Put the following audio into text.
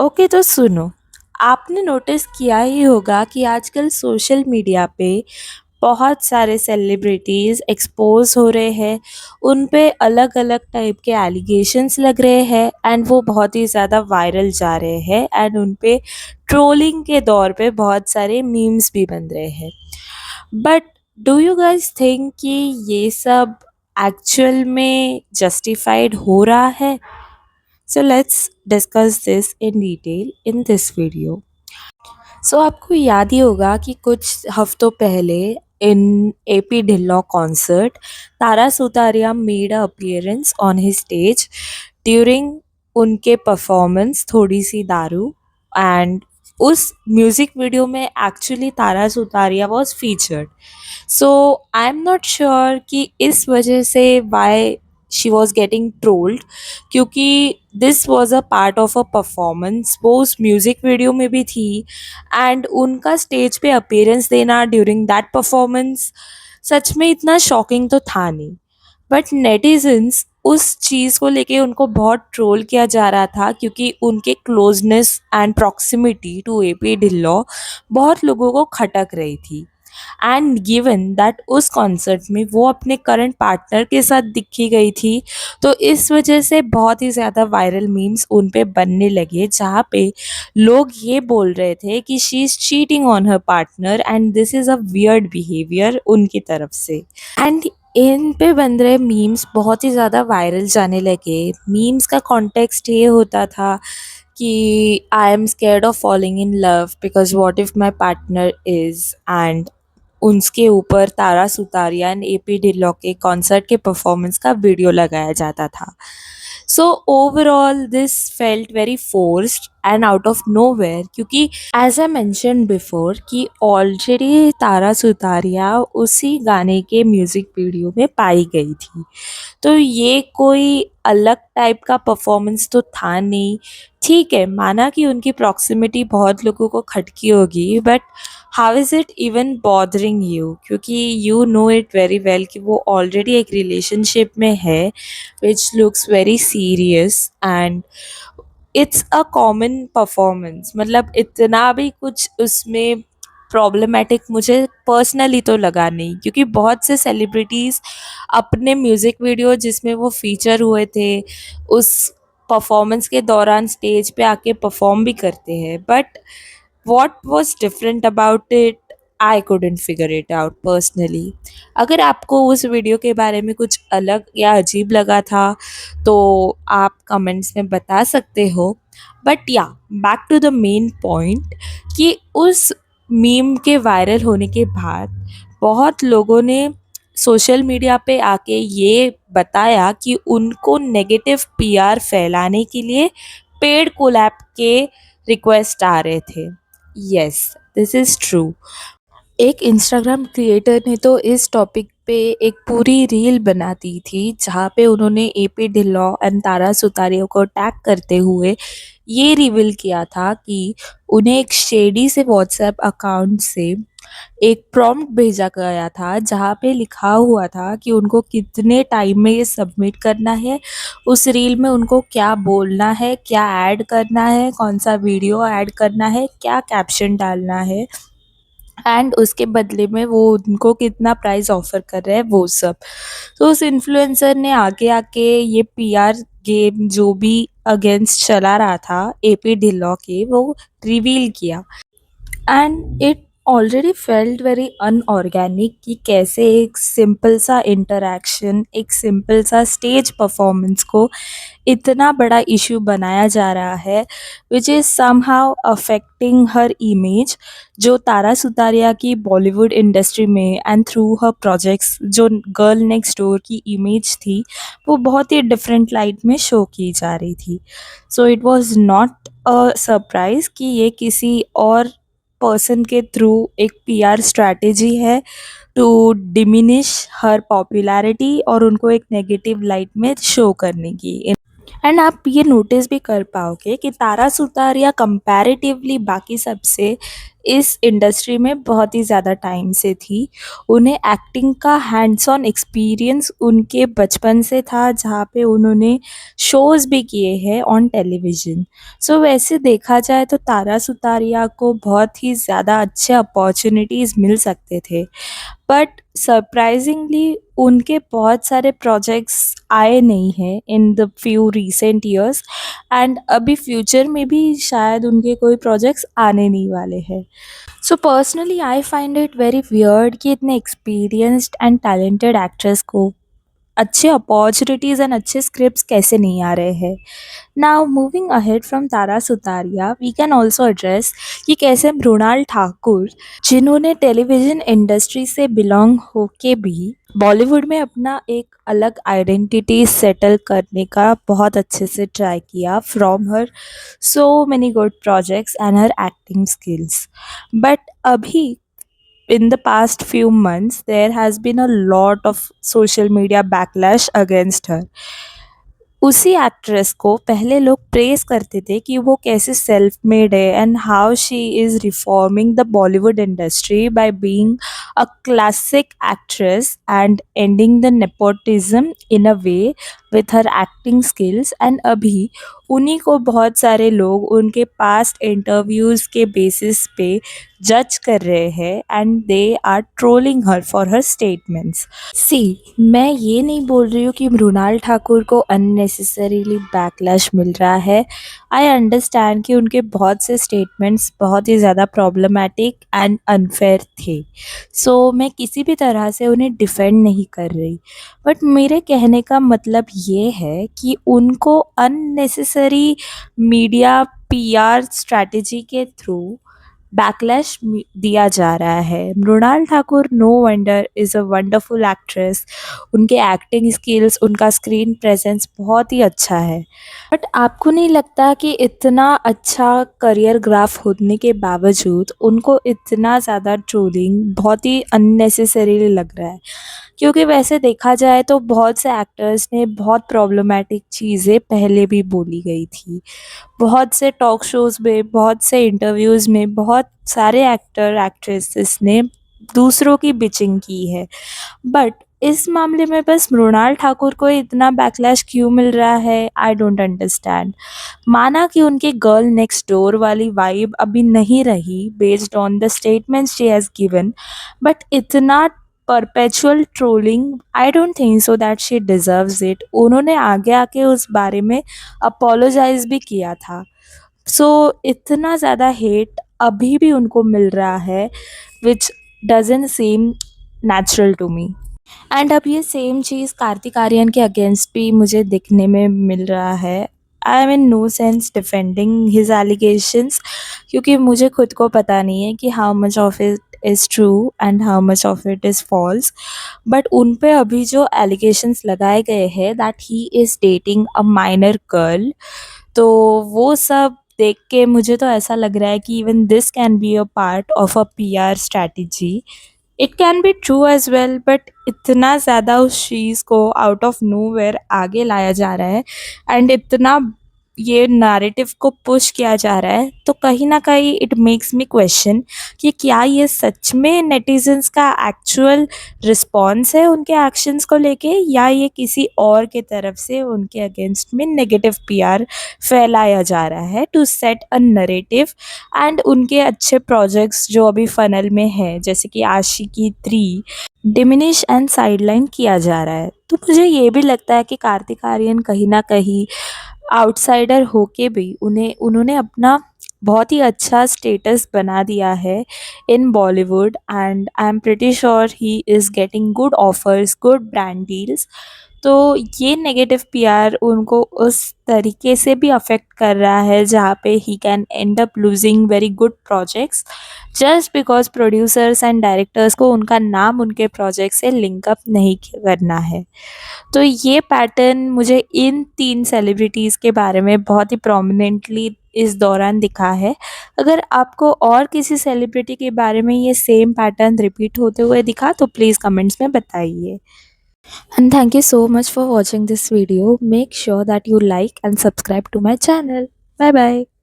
Okay तो सुनो। आपने नोटिस किया ही होगा कि आजकल सोशल मीडिया पे बहुत सारे सेलिब्रिटीज़ एक्सपोज हो रहे हैं। उन पे अलग अलग टाइप के एलिगेशंस लग रहे हैं एंड वो बहुत ही ज़्यादा वायरल जा रहे हैं एंड उन पे ट्रोलिंग के दौर पे बहुत सारे मीम्स भी बन रहे हैं। But do you guys think कि ये सब एक्चुअल में जस्टिफाइड हो रहा है? So let's discuss this in detail in this video. आपको याद ही होगा कि कुछ हफ्तों पहले in AP Dhillon concert Tara Sutaria made a appearance on his stage during उनके परफॉर्मेंस थोड़ी सी दारू एंड उस म्यूजिक वीडियो में actually Tara Sutaria was featured. So I am not sure कि इस वजह से why she was getting trolled, क्योंकि this was a part of a performance, वो उस म्यूजिक वीडियो में भी थी एंड उनका स्टेज पे अपीयरेंस देना ड्यूरिंग दैट परफॉर्मेंस सच में इतना शॉकिंग तो था नहीं। बट नेटिजन्स उस चीज़ को लेके उनको बहुत ट्रोल किया जा रहा था क्योंकि उनके closeness and proximity to AP Dhillon बहुत लोगों को खटक रही थी। एंड गिवन दैट उस कॉन्सर्ट में वो अपने करंट पार्टनर के साथ दिखी गई थी, तो इस वजह से बहुत ही ज़्यादा वायरल मीम्स उन पे बनने लगे जहाँ पे लोग ये बोल रहे थे कि she is cheating on her partner and this is a weird behaviour उनकी तरफ से। एंड इन पे बन रहे मीम्स बहुत ही ज़्यादा वायरल जाने लगे। मीम्स का कॉन्टेक्स्ट ये होता था कि I am scared of falling in love because what if my partner is, and उसके ऊपर तारा सुतारिया एंड AP ढिल्लों के कॉन्सर्ट के परफॉर्मेंस का वीडियो लगाया जाता था। So overall this felt very forced and out of nowhere, क्योंकि एज आई मैंशन बिफोर कि ऑलरेडी तारा सुतारिया उसी गाने के म्यूजिक वीडियो में पाई गई थी, तो ये कोई अलग टाइप का परफॉर्मेंस तो था नहीं। ठीक है, माना कि उनकी प्रॉक्सिमिटी बहुत लोगों को खटकी होगी, but how is it even bothering you, क्योंकि you know it very well कि वो ऑलरेडी एक रिलेशनशिप में है which looks very serious and it's a common performance. मतलब इतना भी कुछ उसमें प्रॉब्लमेटिक मुझे पर्सनली तो लगा नहीं, क्योंकि बहुत से सेलिब्रिटीज़ अपने म्यूज़िक वीडियो जिसमें वो फीचर हुए थे उस परफॉर्मेंस के दौरान स्टेज पे आके परफॉर्म भी करते हैं। But what was different about it, I couldn't figure it out personally. अगर आपको उस वीडियो के बारे में कुछ अलग या अजीब लगा था तो आप कमेंट्स में बता सकते हो। But yeah back to the main point, कि उस मीम के वायरल होने के बाद बहुत लोगों ने सोशल मीडिया पे आके ये बताया कि उनको नेगेटिव PR फैलाने के लिए पेड कोलैब के रिक्वेस्ट आ रहे थे। Yes, this is true. एक इंस्टाग्राम क्रिएटर ने तो इस टॉपिक पे एक पूरी रील बना दी थी जहाँ पे उन्होंने AP ढिल्लों एंड तारा सुतारिया को टैग करते हुए ये रिवील किया था कि उन्हें एक शेडी से व्हाट्सएप अकाउंट से एक प्रॉम्प्ट भेजा गया था जहाँ पे लिखा हुआ था कि उनको कितने टाइम में ये सबमिट करना है, उस रील में उनको क्या बोलना है, क्या ऐड करना है, कौन सा वीडियो ऐड करना है, क्या कैप्शन डालना है एंड उसके बदले में वो उनको कितना प्राइस ऑफर कर रहे हैं वो सब। तो उस इन्फ्लुएंसर ने आगे आके ये PR गेम जो भी अगेंस्ट चला रहा था AP ढिल्लों के, वो रिवील किया and it already felt very unorganic कि कैसे एक सिंपल सा इंटरेक्शन, एक सिंपल सा स्टेज परफॉर्मेंस को इतना बड़ा इशू बनाया जा रहा है which is somehow affecting her image, जो तारा सुतारिया की बॉलीवुड इंडस्ट्री में एंड थ्रू हर प्रोजेक्ट्स जो गर्ल नेक्स्ट डोर की इमेज थी वो बहुत ही डिफरेंट लाइट में शो की जा रही थी। So it was not a surprise कि ये किसी और पर्सन के थ्रू एक PR स्ट्रैटेजी है टू डिमिनिश हर पॉपुलैरिटी और उनको एक नेगेटिव लाइट में शो करने की। एंड आप ये नोटिस भी कर पाओगे कि तारा सुतारिया कंपैरेटिवली बाकी सबसे इस इंडस्ट्री में बहुत ही ज़्यादा टाइम से थी। उन्हें एक्टिंग का हैंड्स ऑन एक्सपीरियंस उनके बचपन से था, जहाँ पे उन्होंने शोज़ भी किए हैं ऑन टेलीविज़न। सो वैसे देखा जाए तो तारा सुतारिया को बहुत ही ज़्यादा अच्छे अपॉर्च्युनिटीज़ मिल सकते थे, बट सरप्राइजिंगली उनके बहुत सारे प्रोजेक्ट्स आए नहीं हैं in the few recent years, and अभी फ्यूचर में भी शायद उनके कोई प्रोजेक्ट्स आने नहीं वाले हैं। So personally I find it very weird कि इतने एक्सपीरियंस्ड एंड टैलेंटेड एक्ट्रेस को अच्छे अपॉर्चुनिटीज़ एंड अच्छे स्क्रिप्ट्स कैसे नहीं आ रहे हैं। Now moving ahead from Tara Sutaria, we can also address कि कैसे मृणाल ठाकुर, जिन्होंने टेलीविज़न इंडस्ट्री से बिलोंग होके भी बॉलीवुड में अपना एक अलग आइडेंटिटी सेटल करने का बहुत अच्छे से ट्राई किया from her so many good projects and her acting skills. But अभी in the past few months there has been a lot of social media backlash against her। उसी एक्ट्रेस को पहले लोग प्रेज़ करते थे कि वो कैसे सेल्फ मेड है and how she is reforming the Bollywood industry by being a classic actress and ending the nepotism in a way with her acting skills. And अभी उन्हीं को बहुत सारे लोग उनके पास्ट इंटरव्यूज़ के बेसिस पे जज कर रहे हैं and they are trolling her for her statements. See, मैं ये नहीं बोल रही हूँ कि मृणाल ठाकुर को अननेसेसरीली बैकलैश मिल रहा है। आई अंडरस्टैंड कि उनके बहुत से स्टेटमेंट्स बहुत ही ज़्यादा प्रॉब्लमैटिक एंड अनफेयर थे, सो मैं किसी भी तरह से उन्हें डिफेंड नहीं कर रही। बट मेरे कहने का मतलब ये है कि उनको अननेसेसरी मीडिया पीआर स्ट्रैटेजी के थ्रू बैकलैश दिया जा रहा है। Mrinal Thakur no wonder is a wonderful actress. उनके एक्टिंग स्किल्स, उनका स्क्रीन प्रेजेंस बहुत ही अच्छा है। बट आपको नहीं लगता कि इतना अच्छा करियर ग्राफ होने के बावजूद उनको इतना ज़्यादा ट्रोलिंग बहुत ही अननेसेसरीली लग रहा है? क्योंकि वैसे देखा जाए तो बहुत से एक्टर्स ने बहुत प्रॉब्लमैटिक चीज़ें पहले भी बोली गई थी। बहुत से टॉक शोज़ में, बहुत से इंटरव्यूज़ में बहुत सारे एक्टर एक्ट्रेसेस ने दूसरों की बिचिंग की है। बट इस मामले में बस मृणाल ठाकुर को इतना बैकलैश क्यों मिल रहा है, आई डोंट अंडरस्टैंड। माना कि उनकी गर्ल नेक्स्ट डोर वाली वाइब अभी नहीं रही based on the statements she has given, but इतना perpetual trolling I don't think so that she deserves it. उन्होंने आगे आके उस बारे में अपोलोजाइज भी किया था। सो इतना ज़्यादा हेट अभी भी उनको मिल रहा है, which doesn't seem natural to me. And अब ये सेम चीज़ कार्तिक आर्यन के अगेंस्ट भी मुझे दिखने में मिल रहा है। I am in no sense defending his allegations, क्योंकि मुझे खुद को पता नहीं है कि how much of it is true and how much of it is false. But उन पे अभी जो एलिगेशंस लगाए गए हैं that he is dating a minor girl, तो वो सब देख के मुझे तो ऐसा लग रहा है कि even this can be a part of a PR strategy. It can be true as well, but इतना ज़्यादा उस चीज़ को आउट ऑफ नोवेयर आगे लाया जा रहा है एंड इतना ये नैरेटिव को पुश किया जा रहा है, तो कहीं ना कहीं इट मेक्स मी क्वेश्चन कि क्या ये सच में नेटिजन्स का एक्चुअल रिस्पॉन्स है उनके एक्शंस को लेके, या ये किसी और के तरफ से उनके अगेंस्ट में नेगेटिव पीआर फैलाया जा रहा है to set a narrative. And उनके अच्छे प्रोजेक्ट्स जो अभी फनल में है जैसे कि आशिकी 3 डिमिनिश एंड साइडलाइन किया जा रहा है। तो मुझे ये भी लगता है कि कार्तिक आर्यन कहीं ना कहीं आउटसाइडर होके भी उन्होंने अपना बहुत ही अच्छा स्टेटस बना दिया है in Bollywood, and I am pretty sure he is getting good offers, good brand deals. तो ये नेगेटिव पीआर उनको उस तरीके से भी अफेक्ट कर रहा है जहाँ पे he can and up losing very good projects just because producers and directors को उनका नाम उनके प्रोजेक्ट से लिंक अप नहीं करना है। तो ये पैटर्न मुझे इन 3 सेलिब्रिटीज़ के बारे में बहुत ही प्रोमिनेंटली इस दौरान दिखा है। अगर आपको और किसी सेलिब्रिटी के बारे में ये सेम पैटर्न रिपीट होते हुए दिखा तो प्लीज़ कमेंट्स में बताइए। And thank you so much for watching this video. Make sure that you like and subscribe to my channel. Bye bye.